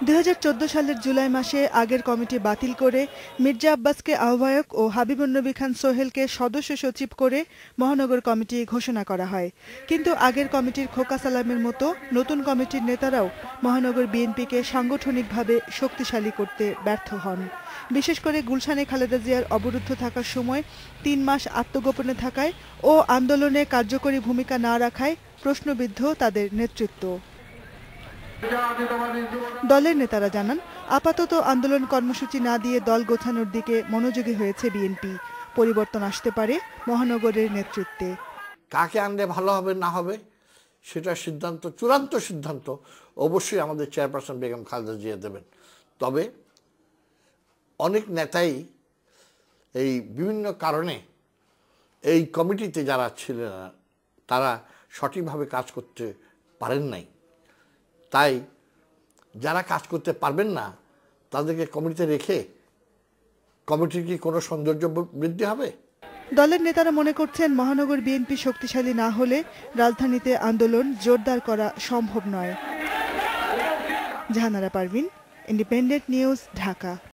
2014 সালের জুলাই মাসে আগের কমিটি বাতিল করে মির্জা আব্বাসকে আহ্বায়ক ও হাবিবুন্নবী খান সোহেলকে সদস্য সচিব করে মহানগর কমিটি ঘোষণা করা হয়। কিন্তু আগের কমিটির খোকা সালামের মতো নতুন কমিটির নেতারাও মহানগর বিএনপিকে সাংগঠনিকভাবে শক্তিশালী করতে ব্যর্থ হন। বিশেষ করে গুলশানে খালেদা জিয়ার অবরুদ্ধ থাকার সময় 3 মাস আত্মগোপনে থাকায় ও আন্দোলনে কার্যকরী ভূমিকা না রাখায় প্রশ্নবিদ্ধ তাদের নেতৃত্ব। দলের নেতারা জানান, আপাতত আন্দোলন কর্মসূচি না দিয়ে দল গোছানোর দিকে মনোযোগী হয়েছে বিএনপি। পরিবর্তন আসতে পারে মহানগরের নেতৃত্বে। কাকে আনলে ভালো হবে না হবে সেটা চূড়ান্ত সিদ্ধান্ত অবশ্যই আমাদের চেয়ারপারসন বেগম খালেদা জিয়া দেবেন। তবে অনেক নেতাই এই বিভিন্ন কারণে এই কমিটিতে যারা ছিলেন তারা সঠিকভাবে কাজ করতে পারেন নাই। তাই যারা কাজ করতে পারবেন না তাদেরকে কমিটিতে রেখে কমিটির কি কোনো সৌন্দর্য বৃদ্ধি হবে? দলের নেতারা মনে করছেন, মহানগর বিএনপি শক্তিশালী না হলে রাজধানীতে আন্দোলন জোরদার করা সম্ভব নয়। Jahanara Parvin, independent news, Dhaka.